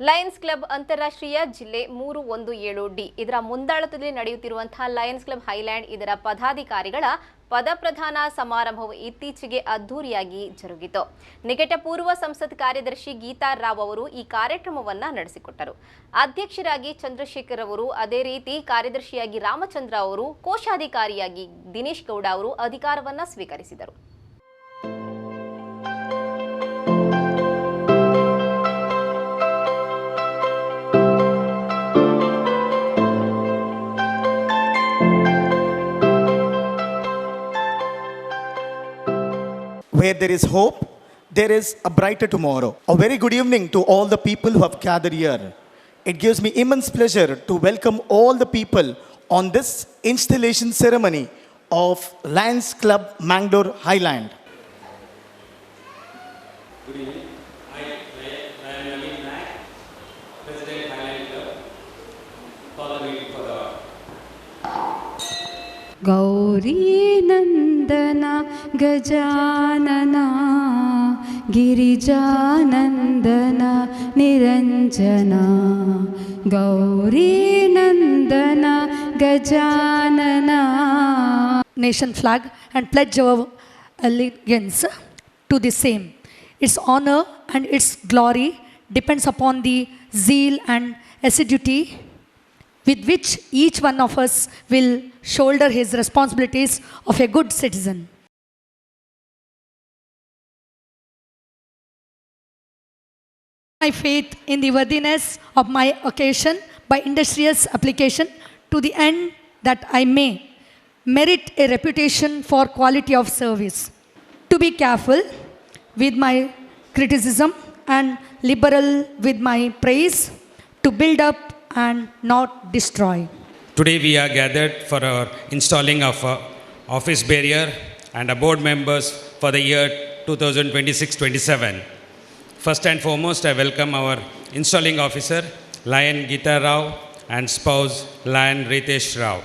Lions club ಅಂತಾರಾಷ್ಟ್ರೀಯ ಜಿಲ್ಲೆ 317ಡಿ ಇದರ ಮುಂದಾಳತ್ವದಲ್ಲಿ ನಡೆಯುತ್ತಿರುವಂತಹ ಲಯನ್ಸ್ ಕ್ಲಬ್ ಹೈಲ್ಯಾಂಡ್ ಇದರ ಪದಾಧಿಕಾರಿಗಳ ಪದಪ್ರದಾನ ಸಮಾರಂಭವು ಇತ್ತೀಚೆಗೆ ಅದ್ದೂರಿಯಾಗಿ ಜರುಗಿತು. ನಿಕಟಪೂರ್ವ ಸಂಸತ್ ಕಾರ್ಯದರ್ಶಿ ಗೀತಾ ರಾವ್ ಅವರು ಈ ಕಾರ್ಯಕ್ರಮವನ್ನು ನಡೆಸಿಕೊಟ್ಟರು. ಅಧ್ಯಕ್ಷರಾಗಿ ಚಂದ್ರಶೇಖರ್ ಅವರು, ಅದೇ ರೀತಿ ಕಾರ್ಯದರ್ಶಿಯಾಗಿ ರಾಮಚಂದ್ರ ಅವರು, ಕೋಶಾಧಿಕಾರಿಯಾಗಿ ದಿನೇಶ್ ಗೌಡ ಅವರು ಅಧಿಕಾರವನ್ನು ಸ್ವೀಕರಿಸಿದರು. Where there is hope, there is a brighter tomorrow. A very good evening to all the people who have gathered here. It gives me immense pleasure to welcome all the people on this installation ceremony of Lions Club Mangalore Highland. Good evening. I am Naveen Naik, President Highland Club. Follow me for the Gauri Nandana Gajanana Girijanandana Niranjana Gauri Nandana Gajanana. Nation flag and pledge our allegiance to the same. Its honor and its glory depends upon the zeal and assiduity with which each one of us will shoulder his responsibilities of a good citizen. My faith in the worthiness of my occasion by industrious application to the end that I may merit a reputation for quality of service. To be careful with my criticism and liberal with my praise, to build up and not destroy. Today we are gathered for our installing of a office barrier and a board members for the year 2026-27. First and foremost, I welcome our installing officer, Lion Geeta Rao, and spouse, Lion Ritesh Rao.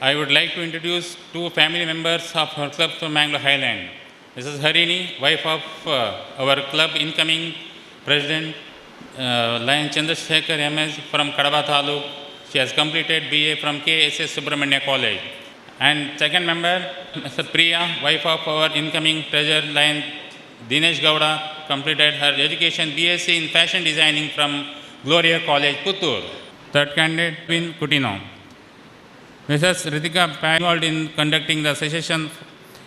I would like to introduce two family members of our club from Mangalore Highland. Mrs. Harini, wife of our club incoming president, Lion Chandrasekhar MS from Kadapa Taluk. She has completed BA from KSS Subramania College. And second member, Mrs. Priya, wife of our incoming treasurer, Lion Dinesh Gowda, completed her education BSc in fashion designing from Gloria College, Puttur. Third candidate, Vin Kutino. Mrs. Ritika involved in conducting the session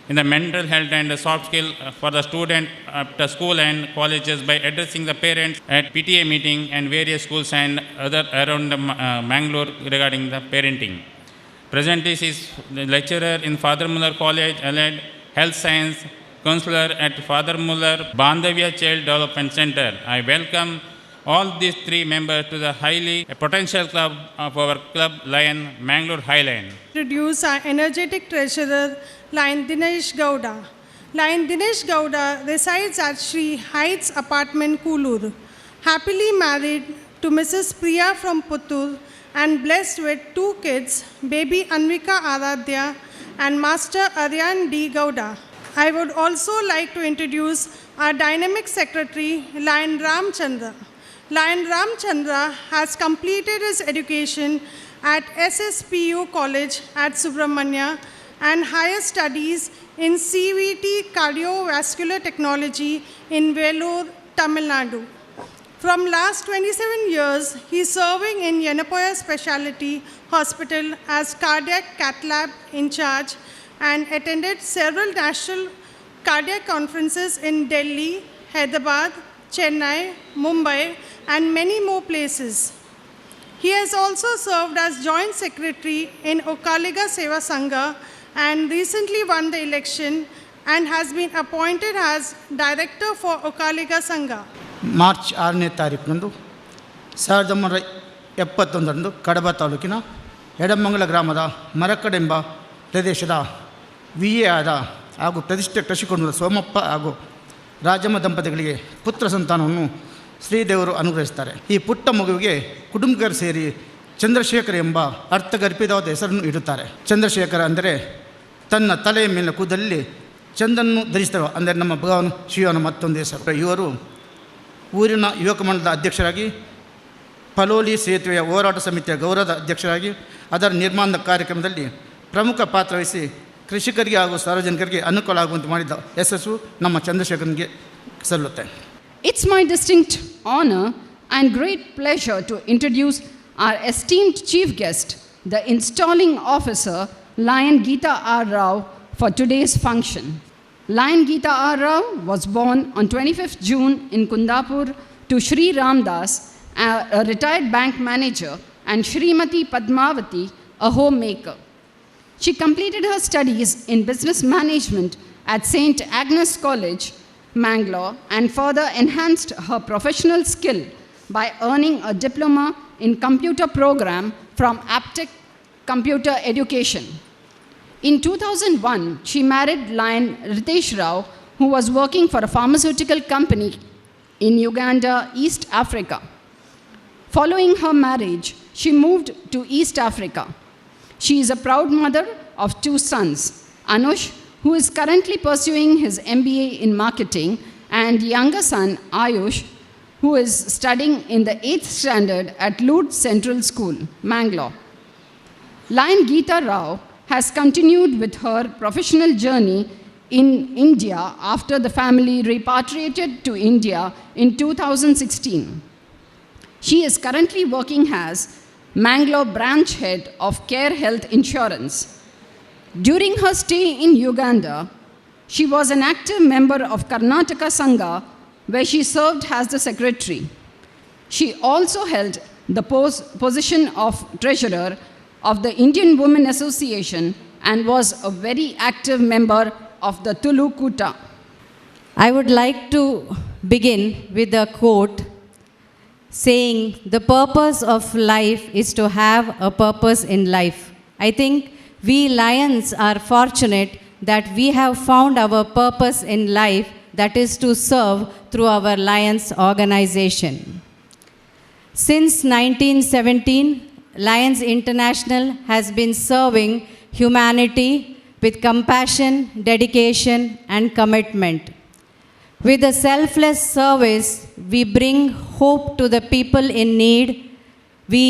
in the mental health and the soft skill for the student at the school and colleges by addressing the parents at PTA meeting and various schools and other around the Mangalore regarding the parenting. Presently, she is the lecturer in Father Muller College, allied health science, counselor at Father Muller Bandhavya Child Development Center. I welcome all these three members to the highly potential club of our club, Lion Mangalore Highland. Introduce our energetic treasurer, Lion Dinesh Gowda. Lion Dinesh Gowda resides at Sri Heights Apartment, Kulur. Happily married to Mrs. Priya from Puttur and blessed with two kids, baby Anvika Aradhya and Master Aryan D. Gowda. I would also like to introduce our dynamic secretary, Lion Ramchandra. Lion Ramchandra has completed his education at SSPU College at Subramania and higher studies in CVT Cardiovascular Technology in Vellore, Tamil Nadu. From last 27 years, he is serving in Yenapoya Specialty Hospital as cardiac cath lab in charge and attended several national cardiac conferences in Delhi, Hyderabad, Chennai, Mumbai, and many more places. He has also served as Joint Secretary in Okaliga Seva Sangha and recently won the election and has been appointed as Director for Okaliga Sangha. March 6ನೇ ತಾರೀಕಿನಂದು 1971 ಕಡಬ ತಾಲೂಕಿನ ಎಡಮಂಗಲ ಗ್ರಾಮದ ಮರಕಡೆಂಬ ಪ್ರದೇಶದ V A ಆದ ಹಾಗೂ ಪ್ರತಿಷ್ಠೆ ಕೃಷಿಕೊಂಡ ಸೋಮಪ್ಪ ಹಾಗೂ ರಾಜಮ್ಮ ದಂಪತಿಗಳಿಗೆ ಪುತ್ರ ಸಂತಾನವನ್ನು ಶ್ರೀದೇವರು ಅನುಗ್ರಹಿಸ್ತಾರೆ. ಈ ಪುಟ್ಟ ಮಗುವಿಗೆ ಕುಟುಂಬಿಕರು ಸೇರಿ ಚಂದ್ರಶೇಖರ್ ಎಂಬ ಅರ್ಥಗರ್ಭಿತವಾದ ಹೆಸರನ್ನು ಇಡುತ್ತಾರೆ. ಚಂದ್ರಶೇಖರ ಅಂದರೆ ತನ್ನ ತಲೆಯ ಮೇಲಿನ ಕೂದಲಲ್ಲಿ ಚಂದನ್ನು ಧರಿಸ್ತವೆ, ಅಂದರೆ ನಮ್ಮ ಭಗವಾನ್ ಶಿವನ ಮತ್ತೊಂದು ಹೆಸರು. ಇವರು ಊರಿನ ಯುವಕ ಮಂಡಲದ ಅಧ್ಯಕ್ಷರಾಗಿ, ಪಲೋಲಿ ಸೇತುವೆಯ ಹೋರಾಟ ಸಮಿತಿಯ ಗೌರವದ ಅಧ್ಯಕ್ಷರಾಗಿ, ಅದರ ನಿರ್ಮಾಣದ ಕಾರ್ಯಕ್ರಮದಲ್ಲಿ ಪ್ರಮುಖ ಪಾತ್ರ ವಹಿಸಿ ಕೃಷಿಕರಿಗೆ ಹಾಗೂ ಸಾರ್ವಜನಿಕರಿಗೆ ಅನುಕೂಲ ಆಗುವಂತೆ ಮಾಡಿದ ಯಶಸ್ಸು ನಮ್ಮ ಚಂದ್ರಶೇಖರನಿಗೆ ಸಲ್ಲುತ್ತೆ. It's my distinct honor and great pleasure to introduce our esteemed chief guest, the installing officer, Lion Geeta R. Rao, for today's function. Lion Geeta R. Rao was born on 25th June in Kundapur to Shri Ramdas, a retired bank manager, and Shrimati Padmavati, a homemaker. She completed her studies in business management at St. Agnes College, Mangalore, and further enhanced her professional skill by earning a diploma in computer program from Aptech Computer Education. In 2001, she married Lion Ritesh Rao, who was working for a pharmaceutical company in Uganda, East Africa. Following her marriage, she moved to East Africa. She is a proud mother of 2 sons, Anush, who is currently pursuing his MBA in marketing, and younger son, Ayush, who is studying in the 8th standard at Lourdes Central School, Mangalore. Lion Geeta Rao has continued with her professional journey in India after the family repatriated to India in 2016. She is currently working as Mangalore branch head of Care Health Insurance. During her stay in Uganda, she was an active member of Karnataka Sangha, where she served as the secretary. She also held the position of treasurer of the Indian Women Association and was a very active member of the Tulu Kuta. I would like to begin with a quote saying, "The purpose of life is to have a purpose in life." I think we Lions are fortunate that we have found our purpose in life, that is to serve through our Lions organization. Since 1917, Lions International has been serving humanity with compassion, dedication, and commitment. With a selfless service, we bring hope to the people in need. We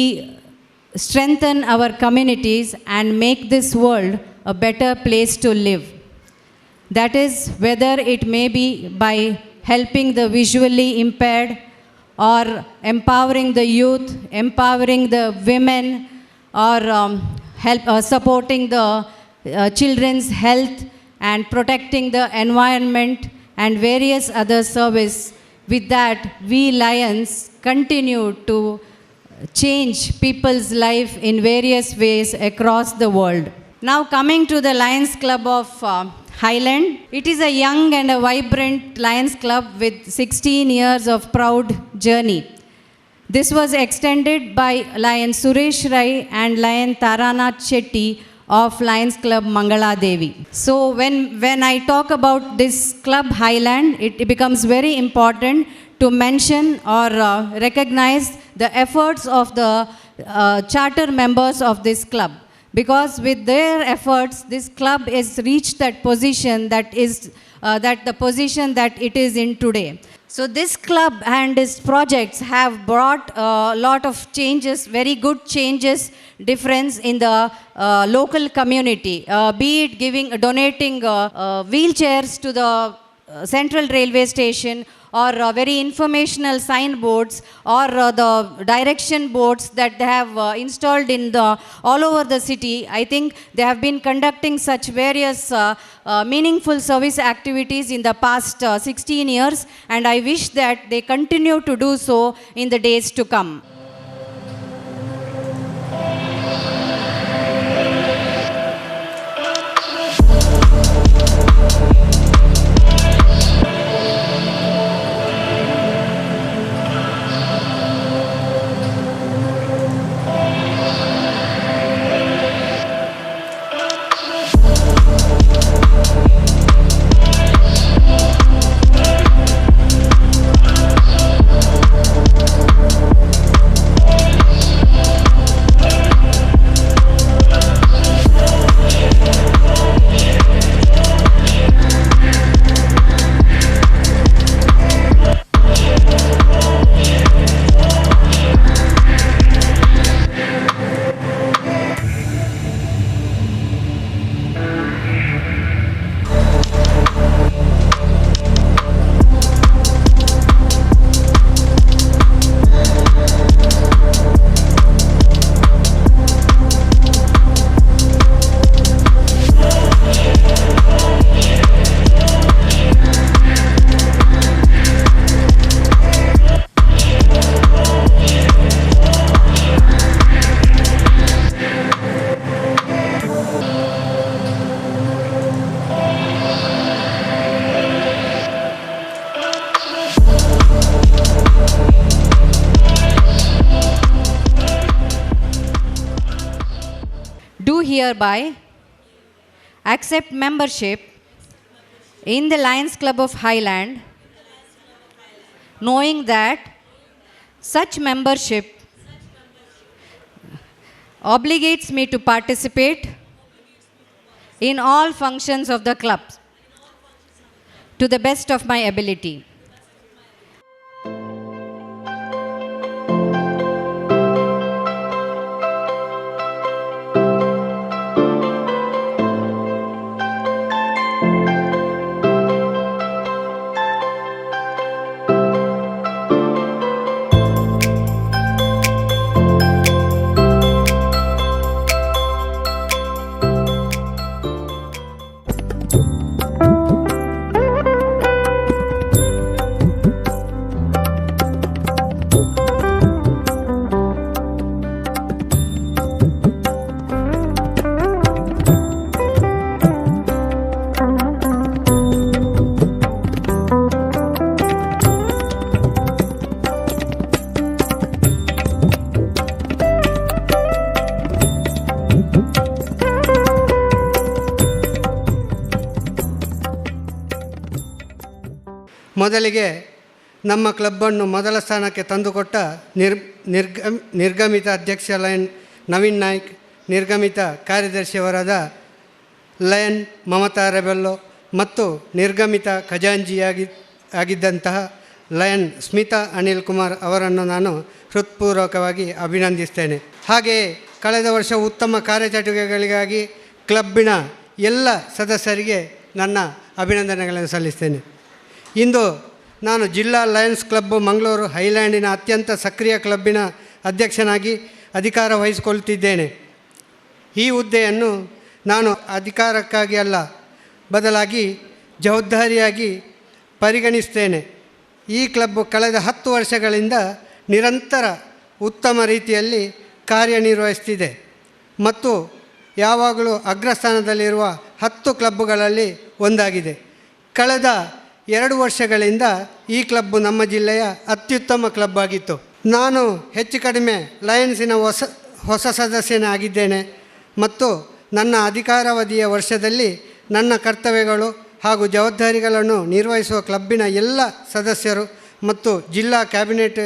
strengthen our communities and make this world a better place to live. That is, whether it may be by helping the visually impaired, or empowering the youth, empowering the women, or supporting the children's health and protecting the environment and various other service. With that, we Lions continue to change people's life in various ways across the world. Now coming to the Lions Club of Highland. It is a young and a vibrant Lions Club with 16 years of proud journey. This was extended by Lion Suresh Rai and Lion Taranath Shetty of Lions Club Mangaladevi. So when I talk about this club Highland, it becomes very important to mention or recognize the efforts of the charter members of this club. Because with their efforts, this club has reached that position the position that it is in today. So this club and its projects have brought a lot of changes, very good changes, difference in the local community. Be it donating wheelchairs to the Central Railway Station, or very informational signboards, or the direction boards that they have installed in all over the city. I think they have been conducting such various meaningful service activities in the past 16 years, and I wish that they continue to do so in the days to come. do hereby accept membership in the Lions Club of Highland, knowing that such membership obligates me to participate in all functions of the club to the best of my ability. ಮೊದಲಿಗೆ ನಮ್ಮ ಕ್ಲಬ್ಬನ್ನು ಮೊದಲ ಸ್ಥಾನಕ್ಕೆ ತಂದುಕೊಟ್ಟ ನಿರ್ಗಮಿತ ಅಧ್ಯಕ್ಷ lion Naveen Naik, ನಿರ್ಗಮಿತ ಕಾರ್ಯದರ್ಶಿಯವರಾದ lion Mamata Rebello ಮತ್ತು ನಿರ್ಗಮಿತ ಖಜಾಂಚಿಯಾಗಿದ್ದಂತಹ lion Smita Anil Kumar ಅವರನ್ನು ನಾನು ಹೃತ್ಪೂರ್ವಕವಾಗಿ ಅಭಿನಂದಿಸ್ತೇನೆ. ಹಾಗೆಯೇ ಕಳೆದ ವರ್ಷ ಉತ್ತಮ ಕಾರ್ಯಚಟುವಟಿಕೆಗಳಿಗಾಗಿ ಕ್ಲಬ್ಬಿನ ಎಲ್ಲ ಸದಸ್ಯರಿಗೆ ನನ್ನ ಅಭಿನಂದನೆಗಳನ್ನು ಸಲ್ಲಿಸ್ತೇನೆ. ಇಂದು ನಾನು ಜಿಲ್ಲಾ ಲಯನ್ಸ್ ಕ್ಲಬ್ ಮಂಗಳೂರು ಹೈಲ್ಯಾಂಡಿನ ಅತ್ಯಂತ ಸಕ್ರಿಯ ಕ್ಲಬ್ಬಿನ ಅಧ್ಯಕ್ಷನಾಗಿ ಅಧಿಕಾರ ವಹಿಸಿಕೊಳ್ಳುತ್ತಿದ್ದೇನೆ. ಈ ಹುದ್ದೆಯನ್ನು ನಾನು ಅಧಿಕಾರಕ್ಕಾಗಿ ಅಲ್ಲ, ಬದಲಾಗಿ ಜವಾಬ್ದಾರಿಯಾಗಿ ಪರಿಗಣಿಸ್ತೇನೆ. ಈ ಕ್ಲಬ್ ಕಳೆದ 10 ವರ್ಷಗಳಿಂದ ನಿರಂತರ ಉತ್ತಮ ರೀತಿಯಲ್ಲಿ ಕಾರ್ಯನಿರ್ವಹಿಸುತ್ತಿದೆ ಮತ್ತು ಯಾವಾಗಲೂ ಅಗ್ರಸ್ಥಾನದಲ್ಲಿರುವ 10 ಕ್ಲಬ್ಗಳಲ್ಲಿ ಒಂದಾಗಿದೆ. ಕಳೆದ 2 ವರ್ಷಗಳಿಂದ ಈ ಕ್ಲಬ್ಬು ನಮ್ಮ ಜಿಲ್ಲೆಯ ಅತ್ಯುತ್ತಮ ಕ್ಲಬ್ ಆಗಿತ್ತು. ನಾನು ಹೆಚ್ಚು ಕಡಿಮೆ ಲಯನ್ಸಿನ ಹೊಸ ಸದಸ್ಯನಾಗಿದ್ದೇನೆ ಮತ್ತು ನನ್ನ ಅಧಿಕಾರಾವಧಿಯ ವರ್ಷದಲ್ಲಿ ನನ್ನ ಕರ್ತವ್ಯಗಳು ಹಾಗೂ ಜವಾಬ್ದಾರಿಗಳನ್ನು ನಿರ್ವಹಿಸುವ ಕ್ಲಬ್ಬಿನ ಎಲ್ಲ ಸದಸ್ಯರು ಮತ್ತು ಜಿಲ್ಲಾ ಕ್ಯಾಬಿನೆಟ್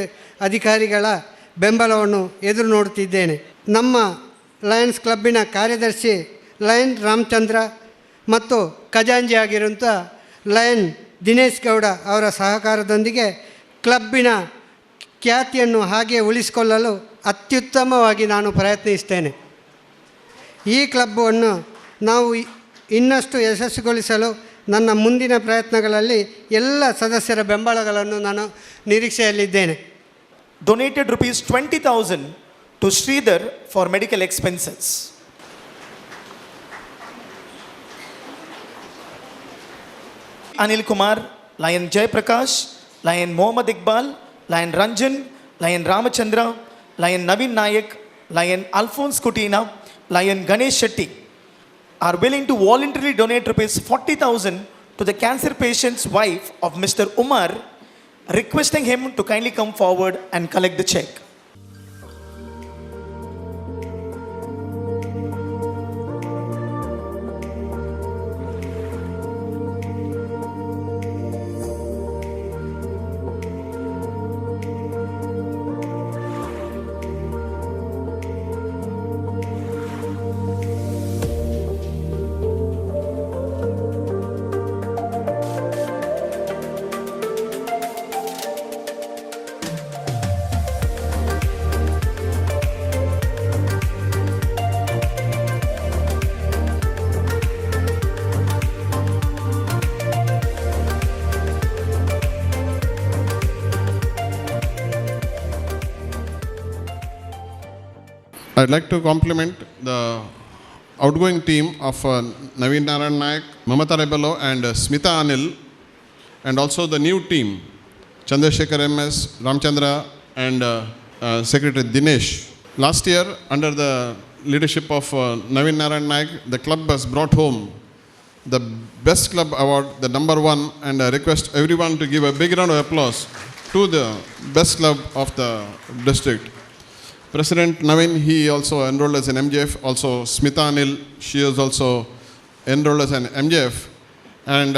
ಅಧಿಕಾರಿಗಳ ಬೆಂಬಲವನ್ನು ಎದುರು ನೋಡುತ್ತಿದ್ದೇನೆ. ನಮ್ಮ ಲಯನ್ಸ್ ಕ್ಲಬ್ಬಿನ ಕಾರ್ಯದರ್ಶಿ ಲಯನ್ ರಾಮಚಂದ್ರ ಮತ್ತು ಖಜಾಂಚಿ ಆಗಿರುವಂಥ ಲಯನ್ ದಿನೇಶ್ ಗೌಡ ಅವರ ಸಹಕಾರದೊಂದಿಗೆ ಕ್ಲಬ್ಬಿನ ಖ್ಯಾತಿಯನ್ನು ಹಾಗೆ ಉಳಿಸಿಕೊಳ್ಳಲು ಅತ್ಯುತ್ತಮವಾಗಿ ನಾನು ಪ್ರಯತ್ನಿಸ್ತೇನೆ. ಈ ಕ್ಲಬ್ಬನ್ನು ನಾವು ಇನ್ನಷ್ಟು ಯಶಸ್ವಿಗೊಳಿಸಲು ನನ್ನ ಮುಂದಿನ ಪ್ರಯತ್ನಗಳಲ್ಲಿ ಎಲ್ಲ ಸದಸ್ಯರ ಬೆಂಬಲಗಳನ್ನು ನಾನು ನಿರೀಕ್ಷೆಯಲ್ಲಿದ್ದೇನೆ. Donated rupees 20,000 to Sridhar for medical expenses. Anil Kumar, Lion Jay Prakash, Lion Mohammad Iqbal, Lion Ranjan, Lion Ramachandra, Lion Naveen Nayak, Lion Alphonse Kutina, Lion Ganesh Shetty are willing to voluntarily donate rupees 40,000 to the cancer patient's wife of Mr. Umar, requesting him to kindly come forward and collect the check. I'd like to compliment the outgoing team of Naveen Narayan Nayak, Mamata Rebello and Smita Anil, and also the new team, Chandrasekhar MS, Ramchandra and Secretary Dinesh. Last year, under the leadership of Naveen Narayan Nayak, the club has brought home the Best Club Award, the #1, and I request everyone to give a big round of applause to the best club of the district. President Navin, he also enrolled as an MJF. Also, Smita Anil, she is also enrolled as an MJF. And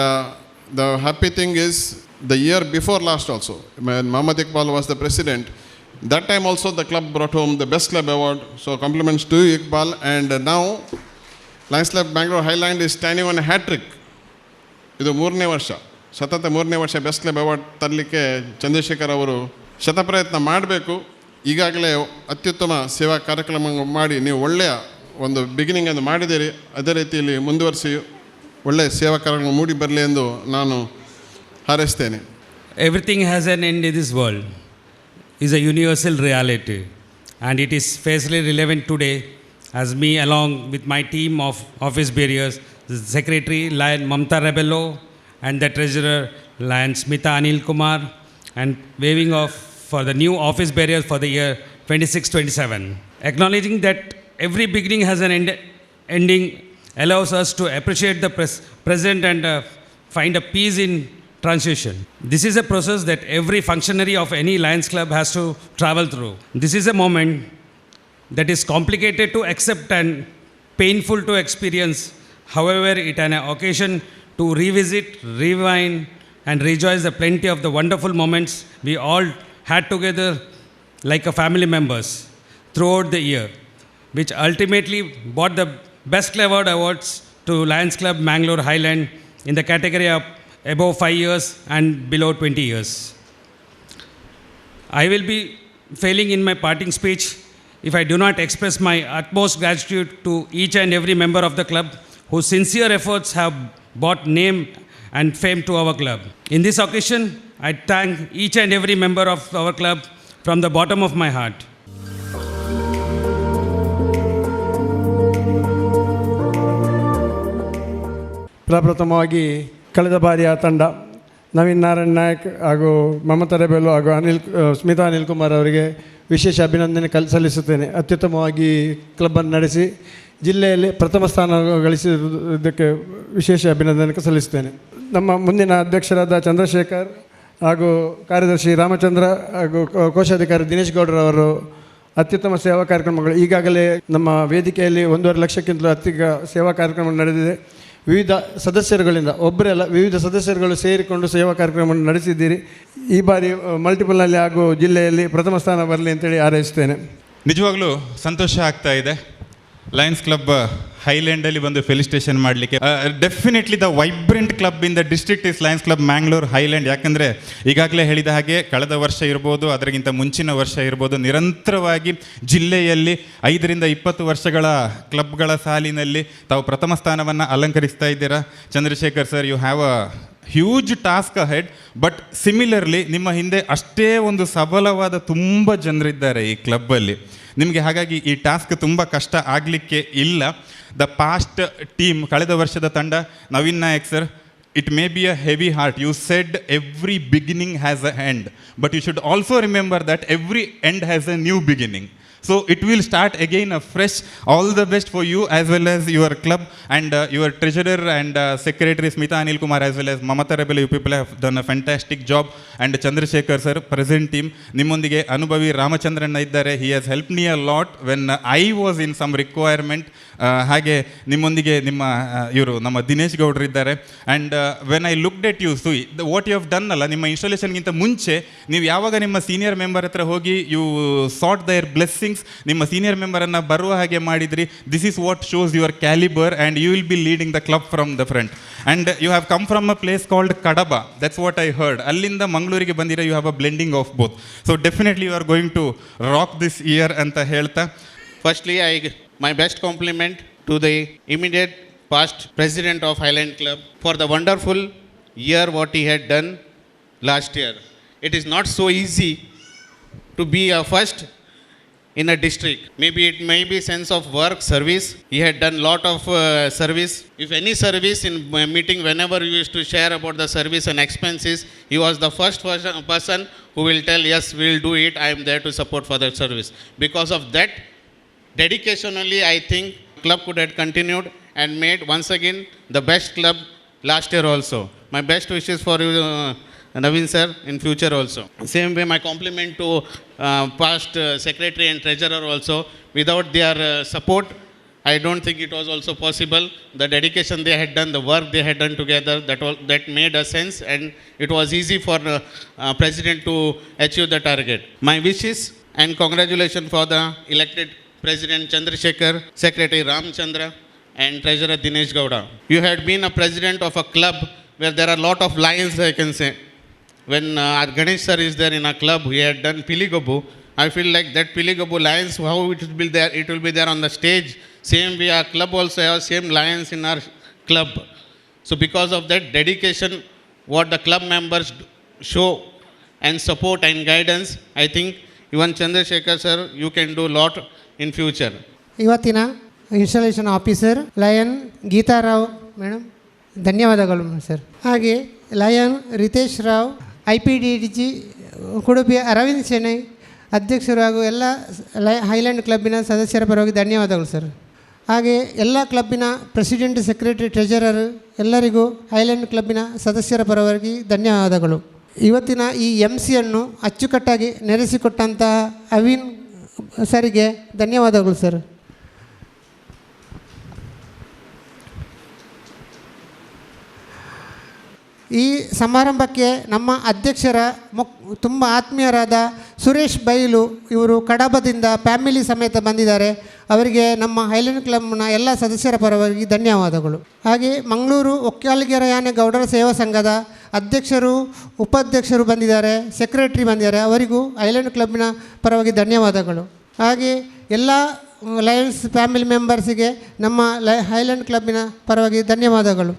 the happy thing is, the year before last also, when Mohammad Iqbal was the president, that time also the club brought home the Best Club Award. So compliments to Iqbal. And now, Lions Club Bangalore Highland is standing on a hat-trick. ಇದು 3ನೇ ವರ್ಷ, ಸತತ 3ನೇ ವರ್ಷ best club award ತರಲಿಕ್ಕೆ ಚಂದ್ರಶೇಖರ್ ಅವರು ಶತಪ್ರಯತ್ನ ಮಾಡಬೇಕು. ಈಗಾಗಲೇ ಅತ್ಯುತ್ತಮ ಸೇವಾ ಕಾರ್ಯಕ್ರಮ ಮಾಡಿ ನೀವು ಒಳ್ಳೆಯ ಒಂದು ಬಿಗಿನಿಂಗ್ ಅನ್ನು ಮಾಡಿದ್ದೀರಿ. ಅದೇ ರೀತಿಯಲ್ಲಿ ಮುಂದುವರಿಸಿ ಒಳ್ಳೆಯ ಸೇವಾ ಕಾರ್ಯಕ್ರಮ ಮೂಡಿ ಬರಲಿ ಎಂದು ನಾನು ಹಾರೈಸ್ತೇನೆ. Everything has an end in this world is a universal reality, and it is fiercely relevant today as me along with my team of office bearers, the Secretary Lion Mamta Rebello and the Treasurer Lion Smita Anil Kumar, and waving off for the new office bearers for the year 26-27. Acknowledging that every beginning has an ending allows us to appreciate the present and find a peace in transition. This is a process that every functionary of any Lions Club has to travel through. This is a moment that is complicated to accept and painful to experience. However, it is an occasion to revisit, rewind, and rejoice the plenty of the wonderful moments we all had together like a family members throughout the year, which ultimately brought the Best Club Awards to Lions Club Mangalore Highland in the category of above 5 years and below 20 years. I will be failing in my parting speech if I do not express my utmost gratitude to each and every member of the club whose sincere efforts have brought name and fame to our club. In this occasion, I thank each and every member of our club from the bottom of my heart. ಪ್ರಪ್ರಥಮವಾಗಿ ಕಳೆದ ಬಾರಿಯ ತಂಡ ನವೀನ್ ನಾರಾಯಣ್ ನಾಯಕ್ ಹಾಗೂ ಮಮತಾ ರೆಬೆಲು ಹಾಗೂ ಸ್ಮಿತಾ ಅನಿಲ್ ಕುಮಾರ್ ಅವರಿಗೆ ವಿಶೇಷ ಅಭಿನಂದನೆ ಸಲ್ಲಿಸುತ್ತೇನೆ. ಅತ್ಯುತ್ತಮವಾಗಿ ಕ್ಲಬ್ಬನ್ನು ನಡೆಸಿ ಜಿಲ್ಲೆಯಲ್ಲಿ ಪ್ರಥಮ ಸ್ಥಾನ ಗಳಿಸಿರುವುದಕ್ಕೆ ವಿಶೇಷ ಅಭಿನಂದನೆ ಸಲ್ಲಿಸುತ್ತೇನೆ. ನಮ್ಮ ಮುಂದಿನ ಅಧ್ಯಕ್ಷರಾದ ಚಂದ್ರಶೇಖರ್ ಹಾಗೂ ಕಾರ್ಯದರ್ಶಿ ರಾಮಚಂದ್ರ ಹಾಗೂ ಕೋಶಾಧಿಕಾರಿ ದಿನೇಶ್ ಗೌಡ್ರವರು ಅತ್ಯುತ್ತಮ ಸೇವಾ ಕಾರ್ಯಕ್ರಮಗಳು ಈಗಾಗಲೇ ನಮ್ಮ ವೇದಿಕೆಯಲ್ಲಿ 1.5 ಲಕ್ಷಕ್ಕಿಂತಲೂ ಅಧಿಕ ಸೇವಾ ಕಾರ್ಯಕ್ರಮ ನಡೆದಿದೆ. ವಿವಿಧ ಸದಸ್ಯರುಗಳಿಂದ ಒಬ್ಬರೇ ಅಲ್ಲ, ವಿವಿಧ ಸದಸ್ಯರುಗಳು ಸೇರಿಕೊಂಡು ಸೇವಾ ಕಾರ್ಯಕ್ರಮವನ್ನು ನಡೆಸಿದ್ದೀರಿ. ಈ ಬಾರಿ ಮಲ್ಟಿಪಲ್ನಲ್ಲಿ ಹಾಗೂ ಜಿಲ್ಲೆಯಲ್ಲಿ ಪ್ರಥಮ ಸ್ಥಾನ ಬರಲಿ ಅಂತೇಳಿ ಹಾರೈಸ್ತೇನೆ. ನಿಜವಾಗ್ಲೂ ಸಂತೋಷ ಆಗ್ತಾ ಇದೆ ಲಯನ್ಸ್ ಕ್ಲಬ್ ಹೈಲ್ಯಾಂಡಲ್ಲಿ ಬಂದು ಫೆಲಿಸ್ಟೇಷನ್ ಮಾಡಲಿಕ್ಕೆ. Definitely the vibrant club in the district is Lions club Mangalore highland. ಯಾಕಂದರೆ ಈಗಾಗಲೇ ಹೇಳಿದ ಹಾಗೆ ಕಳೆದ ವರ್ಷ ಇರ್ಬೋದು, ಅದಕ್ಕಿಂತ ಮುಂಚಿನ ವರ್ಷ ಇರ್ಬೋದು, ನಿರಂತರವಾಗಿ ಜಿಲ್ಲೆಯಲ್ಲಿ 5 ರಿಂದ 20 ವರ್ಷಗಳ ಕ್ಲಬ್ಗಳ ಸಾಲಿನಲ್ಲಿ ತಾವು ಪ್ರಥಮ ಸ್ಥಾನವನ್ನು ಅಲಂಕರಿಸ್ತಾ ಇದ್ದೀರಾ. Chandrashekhar sir, you have a huge task ahead. But similarly ನಿಮ್ಮ ಹಿಂದೆ ಅಷ್ಟೇ ಒಂದು ಸಬಲವಾದ ತುಂಬ ಜನರಿದ್ದಾರೆ ಈ ಕ್ಲಬ್ಬಲ್ಲಿ. ನಿಮಗೆ ಹಾಗಾಗಿ ಈ ಟಾಸ್ಕ್ ತುಂಬ ಕಷ್ಟ ಆಗಲಿಕ್ಕೆ ಇಲ್ಲ. ದ ಪಾಸ್ಟ್ ಟೀಮ್, ಕಳೆದ ವರ್ಷದ ತಂಡ, Naveen Nayak sir, it may be a heavy heart. You said every beginning has a end, but you should also remember that every end has a new beginning. So it will start again afresh. All the best for you as well as your club and your treasurer and secretary Smita Anil Kumar as well as Mamata Rebello. You people have done a fantastic job. And Chandrasekhar sir, present team. ನಿಮ್ಮೊಂದಿಗೆ ಅನುಭವಿ ರಾಮಚಂದ್ರಣ್ಣ ಇದ್ದಾರೆ. He has helped me a lot when I was in some requirement. ಹಾಗೆ ನಿಮ್ಮೊಂದಿಗೆ ನಿಮ್ಮ ಇವರು ನಮ್ಮ ದಿನೇಶ್ ಗೌಡ್ರು ಇದ್ದಾರೆ. And when I looked at you, so what you have done ಅಲ್ಲ, ನಿಮ್ಮ ಇನ್ಸ್ಟಾಲೇಷನ್ಗಿಂತ ಮುಂಚೆ ನೀವು ಯಾವಾಗ ನಿಮ್ಮ ಸೀನಿಯರ್ ಮೆಂಬರ್ ಹತ್ರ ಹೋಗಿ ಯು ಸಾಟ್ ದೈರ್ ಬ್ಲೆಸ್ಸಿಂಗ್ಸ್, ನಿಮ್ಮ ಸೀನಿಯರ್ ಮೆಂಬರನ್ನು ಬರುವ ಹಾಗೆ ಮಾಡಿದ್ರಿ. This is what shows your calibre and you will be leading the club from the front. And you have come from a place called Kadaba, that's what I heard. ಅಲ್ಲಿಂದ ಮಂಗಳೂರಿಗೆ ಬಂದಿರೋ you have a blending of both. So definitely you are going to rock this year ಅಂತ ಹೇಳ್ತಾ, firstly my best compliment to the immediate past president of Highland Club for the wonderful year what he had done last year. It is not so easy to be a first in a district. Maybe it may be sense of work, service. He had done lot of service. If any service in meeting, whenever you used to share about the service and expenses, he was the first person who will tell, yes, we will do it. I am there to support for that service. Because of that dedication only, I think club could have continued and made once again the best club last year also. My best wishes for you, Naveen sir in future also. Same way my compliment to past secretary and treasurer also. Without their support, I don't think it was also possible. The dedication they had done, the work they had done together, that made a sense, and it was easy for president to achieve the target. My wishes and congratulations for the elected President Chandrasekhar, Secretary Ramchandra, and Treasurer Dinesh Gowda. You had been a president of a club where there are a lot of lions, I can say. When our Ganesh sir is there in a club, he had done Piligobu. I feel like that Piligobu lions, how it will be there, it will be there on the stage. Same way our club also has same lions in our club. So because of that dedication, what the club members show and support and guidance, I think even Chandrasekhar sir, you can do a lot in future. ಇವತ್ತಿನ installation officer lion ಗೀತಾರಾವ್ madam ಧನ್ಯವಾದಗಳು sir. ಹಾಗೆ lion Ritesh Rao, IPDG ಕುಡುಪಿ Arvind Shenoy ಅಧ್ಯಕ್ಷರು ಹಾಗೂ ಎಲ್ಲ highland ಕ್ಲಬ್ಬಿನ ಸದಸ್ಯರ ಪರವಾಗಿ ಧನ್ಯವಾದಗಳು sir. ಹಾಗೆ ಎಲ್ಲ ಕ್ಲಬ್ಬಿನ ಪ್ರೆಸಿಡೆಂಟ್, ಸೆಕ್ರೆಟರಿ, ಟ್ರೆಜರರ್ ಎಲ್ಲರಿಗೂ ಹೈಲ್ಯಾಂಡ್ ಕ್ಲಬ್ಬಿನ ಸದಸ್ಯರ ಪರವಾಗಿ ಧನ್ಯವಾದಗಳು. ಇವತ್ತಿನ ಈ MCಯನ್ನು ಅಚ್ಚುಕಟ್ಟಾಗಿ ನೆಲೆಸಿಕೊಟ್ಟಂತಹ ಅವಿನ್ ಸರಿಗೆ ಧನ್ಯವಾದಗಳು ಸರ್. ಈ ಸಮಾರಂಭಕ್ಕೆ ನಮ್ಮ ಅಧ್ಯಕ್ಷರ ತುಂಬ ಆತ್ಮೀಯರಾದ ಸುರೇಶ್ ಬೈಲು ಇವರು ಕಡಬದಿಂದ ಫ್ಯಾಮಿಲಿ ಸಮೇತ ಬಂದಿದ್ದಾರೆ. ಅವರಿಗೆ ನಮ್ಮ ಹೈಲ್ಯಾಂಡ್ ಕ್ಲಬ್ನ ಎಲ್ಲ ಸದಸ್ಯರ ಪರವಾಗಿ ಧನ್ಯವಾದಗಳು. ಹಾಗೆ ಮಂಗಳೂರು ಒಕ್ಕಲಿಗರ ಯಾನೆ ಗೌಡರ ಸೇವಾ ಸಂಘದ ಅಧ್ಯಕ್ಷರು, ಉಪಾಧ್ಯಕ್ಷರು ಬಂದಿದ್ದಾರೆ, ಸೆಕ್ರೆಟರಿ ಬಂದಿದ್ದಾರೆ. ಅವರಿಗೂ ಹೈಲ್ಯಾಂಡ್ ಕ್ಲಬ್ನ ಪರವಾಗಿ ಧನ್ಯವಾದಗಳು. ಹಾಗೆ ಎಲ್ಲ ಲಯನ್ಸ್ ಫ್ಯಾಮಿಲಿ ಮೆಂಬರ್ಸಿಗೆ ನಮ್ಮ ಹೈಲ್ಯಾಂಡ್ ಕ್ಲಬ್ಬಿನ ಪರವಾಗಿ ಧನ್ಯವಾದಗಳು.